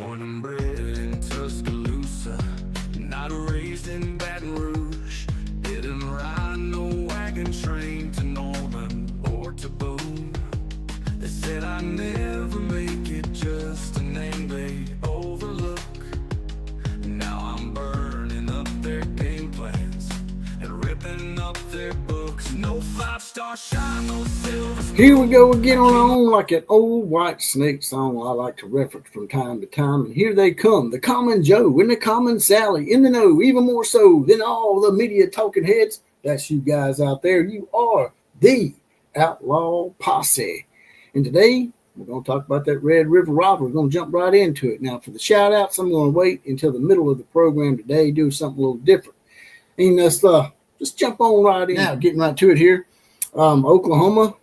Born and bred in Tuscaloosa, not raised in Baton Rouge. Didn't ride no wagon train to Norman or to Boone. They said I'd never make it, just a name they overlook. Now I'm burning up their game plans and ripping up their books. No 5-star shine, no silver. Here we go again on like an old White Snake song I like to reference from time to time. And here they come, the Common Joe and the Common Sally, in the know, even more so than all the media talking heads. That's you guys out there. You are the Outlaw Posse. And today, we're going to talk about that Red River Rivalry. We're going to jump right into it. Now, for the shout-outs, I'm going to wait until the middle of the program today, do something a little different. And let's just jump on right in. Now, getting right to it here. Oklahoma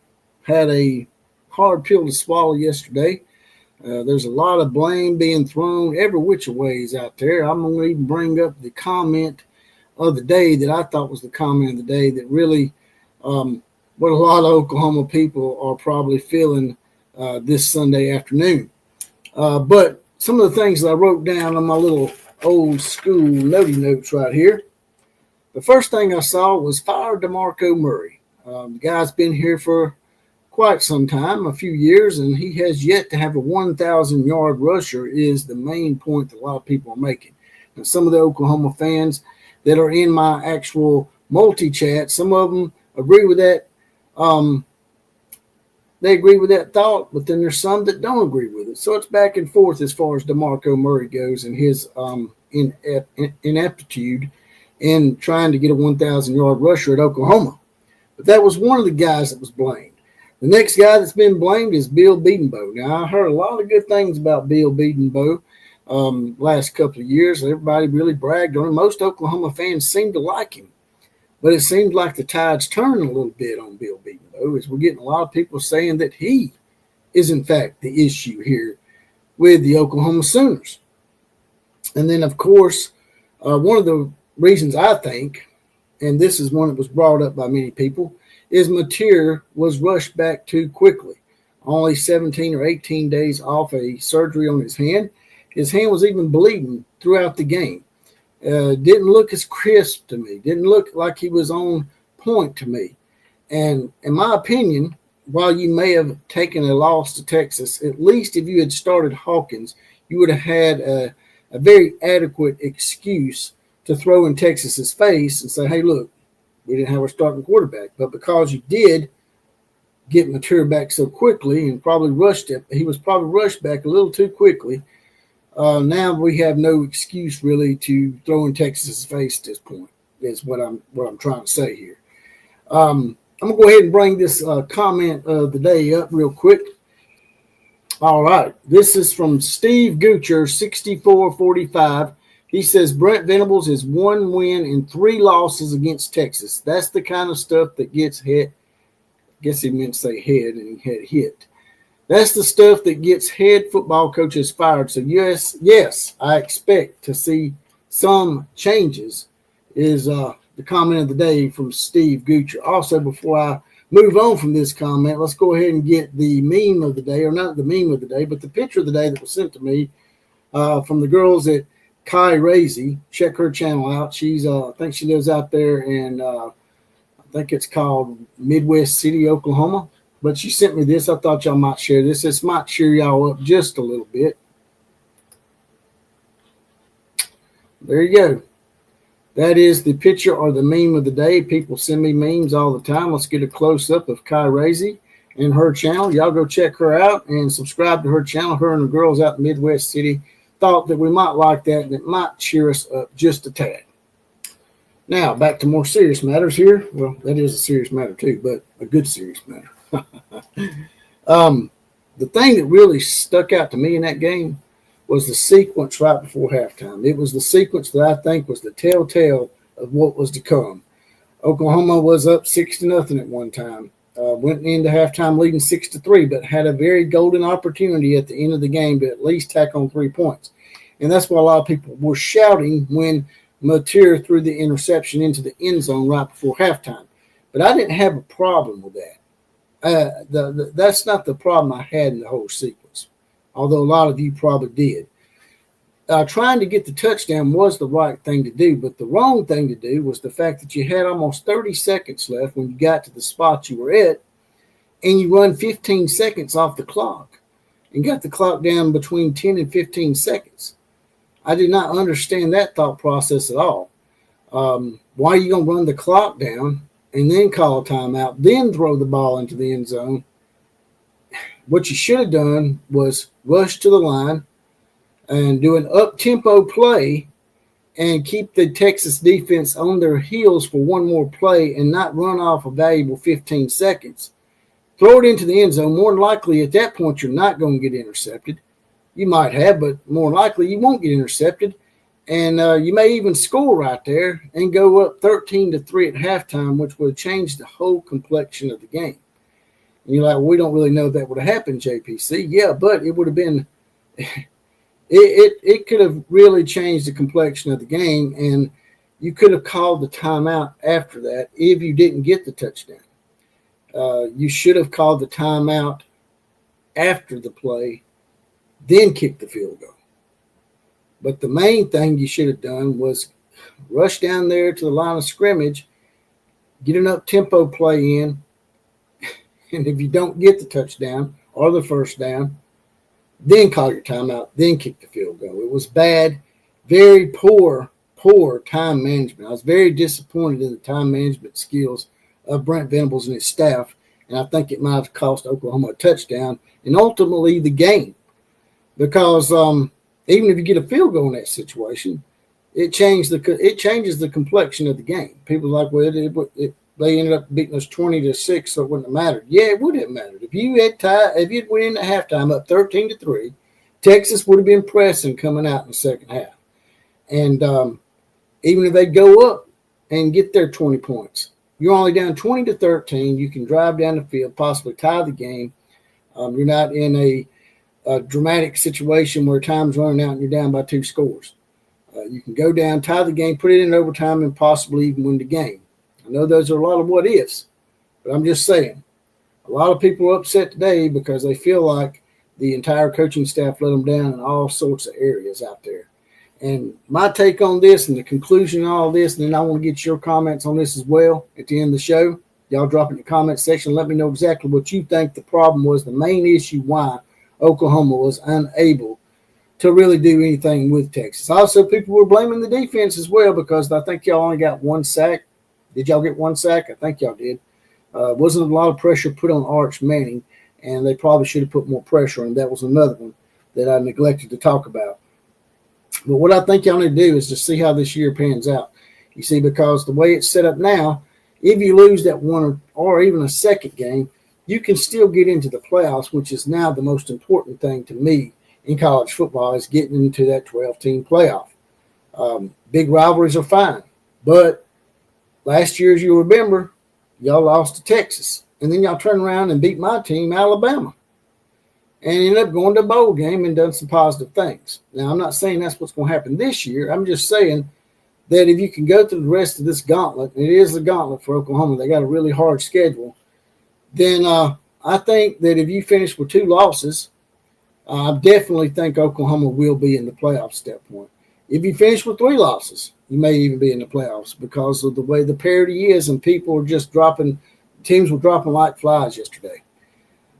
had a hard pill to swallow yesterday. There's a lot of blame being thrown every which ways out there. I'm going to even bring up the comment of the day that I thought was the comment of the day that really what a lot of Oklahoma people are probably feeling this Sunday afternoon. But some of the things that I wrote down on my little old school notey notes right here. The first thing I saw was fire DeMarco Murray. The guy's been here for quite some time, a few years, and he has yet to have a 1,000-yard rusher is the main point that a lot of people are making. And some of the Oklahoma fans that are in my actual multi-chat, some of them agree with that. They agree with that thought, but then there's some that don't agree with it. So it's back and forth as far as DeMarco Murray goes and his ineptitude in trying to get a 1,000-yard rusher at Oklahoma. But that was one of the guys that was blamed. The next guy that's been blamed is Bill Bedenbaugh. Now, I heard a lot of good things about Bill Bedenbaugh last couple of years. Everybody really bragged on him. Most Oklahoma fans seem to like him. But it seems like the tide's turning a little bit on Bill Bedenbaugh as we're getting a lot of people saying that he is, in fact, the issue here with the Oklahoma Sooners. And then, of course, one of the reasons I think, and this is one that was brought up by many people, is Mateer was rushed back too quickly. Only 17 or 18 days off a surgery on his hand. His hand was even bleeding throughout the game. Didn't look as crisp to me. Didn't look like he was on point to me. And in my opinion, while you may have taken a loss to Texas, at least if you had started Hawkins, you would have had a very adequate excuse to throw in Texas's face and say, hey, look, we didn't have our starting quarterback. But because you did get Mateer back so quickly and probably rushed it, he was probably rushed back a little too quickly. Now we have no excuse really to throw in Texas's face at this point, is what I'm trying to say here. I'm going to go ahead and bring this comment of the day up real quick. All right. This is from Steve Goocher, 6445. He says Brent Venables is 1 win and 3 losses against Texas. That's the kind of stuff that gets hit. I guess he meant to say head and he had hit. That's the stuff that gets head football coaches fired. So, yes, I expect to see some changes is the comment of the day from Steve Goocher. Also, before I move on from this comment, let's go ahead and get the meme of the day, or not the meme of the day, but the picture of the day that was sent to me from the girls at Kai Razy. Check her channel out. She's I think she lives out there in I think it's called Midwest City, Oklahoma. But she sent me this. I thought y'all might share this. This might cheer y'all up just a little bit. There you go. That is the picture or the meme of the day. People send me memes all the time. Let's get a close-up of Kai Razy and her channel. Y'all go check her out and subscribe to her channel. Her and the girls out in Midwest City thought that we might like that and it might cheer us up just a tad. Now, back to more serious matters here. Well, that is a serious matter too, but a good serious matter. The thing that really stuck out to me in that game was the sequence right before halftime. It was the sequence that I think was the telltale of what was to come. Oklahoma was up 6-0 at one time. Went into halftime leading 6-3, but had a very golden opportunity at the end of the game to at least tack on 3 points. And that's why a lot of people were shouting when Mateer threw the interception into the end zone right before halftime. But I didn't have a problem with that. That's not the problem I had in the whole sequence, although a lot of you probably did. trying to get the touchdown was the right thing to do, but the wrong thing to do was the fact that you had almost 30 seconds left when you got to the spot you were at, and you run 15 seconds off the clock and got the clock down between 10 and 15 seconds. I did not understand that thought process at all. Why are you going to run the clock down and then call a timeout, then throw the ball into the end zone? What you should have done was rush to the line and do an up-tempo play and keep the Texas defense on their heels for one more play and not run off a valuable 15 seconds. Throw it into the end zone. More than likely, at that point, you're not going to get intercepted. You might have, but more likely you won't get intercepted. And you may even score right there and go up 13-3 at halftime, which would change the whole complexion of the game. And you're like, well, we don't really know that would have happened, JPC. Yeah, but it would have been it could have really changed the complexion of the game, and you could have called the timeout after that if you didn't get the touchdown. You should have called the timeout after the play, then kick the field goal. But the main thing you should have done was rush down there to the line of scrimmage, get an up-tempo play in, and if you don't get the touchdown or the first down, then call your timeout, then kick the field goal. It was bad, very poor time management. I was very disappointed in the time management skills of Brent Venables and his staff, and I think it might have cost Oklahoma a touchdown and ultimately the game, because even if you get a field goal in that situation, it changes the complexion of the game. People are like, well, they ended up beating us 20-6, so it wouldn't have mattered. Yeah, it would have mattered. If you'd went into halftime up 13-3, Texas would have been pressing coming out in the second half. And even if they go up and get their 20 points, you're only down 20-13. You can drive down the field, possibly tie the game. You're not in a dramatic situation where time's running out and you're down by 2 scores. You can go down, tie the game, put it in overtime, and possibly even win the game. I know those are a lot of what ifs, but I'm just saying. A lot of people are upset today because they feel like the entire coaching staff let them down in all sorts of areas out there. And my take on this and the conclusion of all this, and then I want to get your comments on this as well at the end of the show. Y'all drop it in the comment section. Let me know exactly what you think the problem was, the main issue why Oklahoma was unable to really do anything with Texas. Also, people were blaming the defense as well because I think y'all only got 1 sack. Did y'all get 1 sack? I think y'all did. Wasn't a lot of pressure put on Arch Manning, and they probably should have put more pressure on. That was another one that I neglected to talk about. But what I think y'all need to do is just see how this year pans out. You see, because the way it's set up now, if you lose that one or even a second game, you can still get into the playoffs, which is now the most important thing to me in college football, is getting into that 12-team playoff. Big rivalries are fine, but last year, as you remember, y'all lost to Texas, and then y'all turned around and beat my team, Alabama, and ended up going to a bowl game and done some positive things. Now, I'm not saying that's what's going to happen this year. I'm just saying that if you can go through the rest of this gauntlet, and it is a gauntlet for Oklahoma, they got a really hard schedule, then I think that if you finish with 2 losses, I definitely think Oklahoma will be in the playoff step point. If you finish with 3 losses, you may even be in the playoffs because of the way the parity is, and people are just dropping. Teams were dropping like flies yesterday.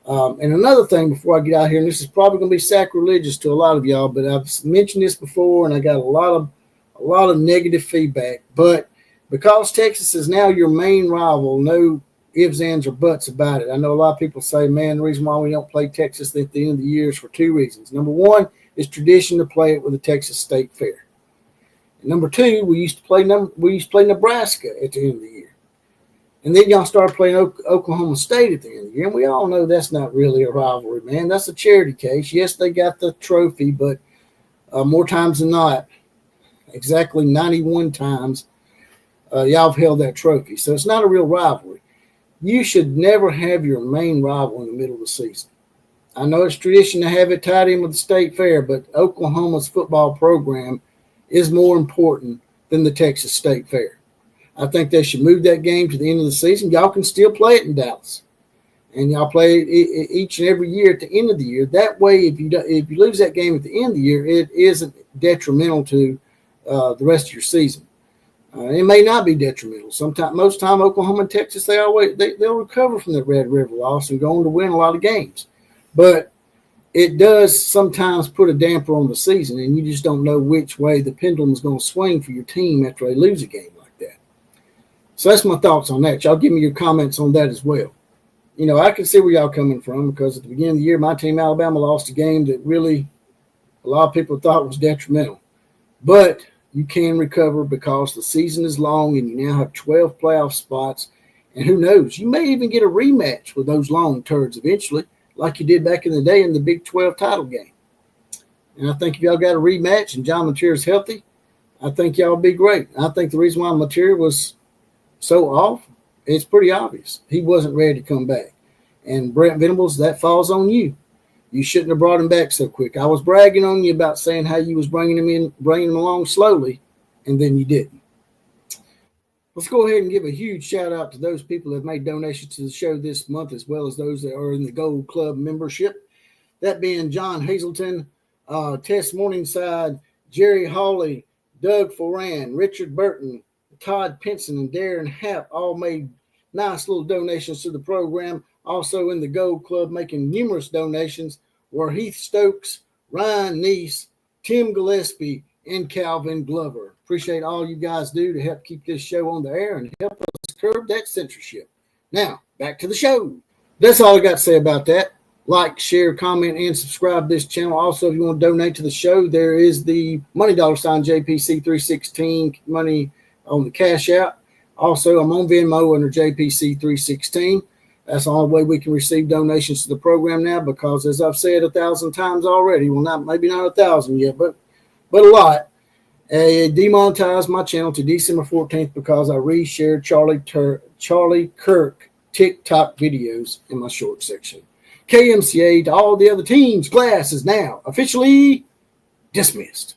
And another thing before I get out here, and this is probably going to be sacrilegious to a lot of y'all, but I've mentioned this before, and I got a lot of negative feedback. But because Texas is now your main rival, no ifs, ands, or buts about it. I know a lot of people say, man, the reason why we don't play Texas at the end of the year is for 2 reasons. Number one, it's tradition to play it with the Texas State Fair. And number 2, we used to play Nebraska at the end of the year. And then y'all started playing Oklahoma State at the end of the year. And we all know that's not really a rivalry, man. That's a charity case. Yes, they got the trophy, but more times than not, exactly 91 times, y'all have held that trophy. So it's not a real rivalry. You should never have your main rival in the middle of the season. I know it's tradition to have it tied in with the State Fair, but Oklahoma's football program is more important than the Texas State Fair. I think they should move that game to the end of the season. Y'all can still play it in Dallas. and y'all play each and every year at the end of the year. That way, if you lose that game at the end of the year, it isn't detrimental to the rest of your season. It may not be detrimental. Most time, Oklahoma and Texas, they'll recover from the Red River loss and go on to win a lot of games. But it does sometimes put a damper on the season, and you just don't know which way the pendulum is going to swing for your team after they lose a game like that. So that's my thoughts on that. Y'all give me your comments on that as well. You know, I can see where y'all coming from, because at the beginning of the year, my team, Alabama, lost a game that really a lot of people thought was detrimental. But you can recover because the season is long and you now have 12 playoff spots. And who knows, you may even get a rematch with those long turds eventually, like you did back in the day in the Big 12 title game. And I think if y'all got a rematch and John Material's healthy, I think y'all will be great. I think the reason why Material was so off, it's pretty obvious. He wasn't ready to come back. And Brent Venables, that falls on you. You shouldn't have brought him back so quick. I was bragging on you about saying how you was bringing him along slowly, and then you didn't. Let's go ahead and give a huge shout out to those people that have made donations to the show this month, as well as those that are in the Gold Club membership. That being John Hazelton, Tess Morningside, Jerry Hawley, Doug Foran, Richard Burton, Todd Pinson, and Darren Happ all made nice little donations to the program. Also in the Gold Club making numerous donations were Heath Stokes, Ryan Neese, Tim Gillespie, and Calvin Glover. Appreciate all you guys do to help keep this show on the air and help us curb that censorship. Now, back to the show. That's all I got to say about that. Like, share, comment, and subscribe to this channel. Also, if you want to donate to the show, there is the money $ JPC316 money on the Cash App. Also, I'm on Venmo under JPC316. That's the only way we can receive donations to the program now, because as I've said 1,000 times already, well, maybe not 1,000 yet, but a lot. Demonetized my channel to December 14th because I reshared Charlie Kirk TikTok videos in my short section. KMCA to all the other teams, class is now officially dismissed.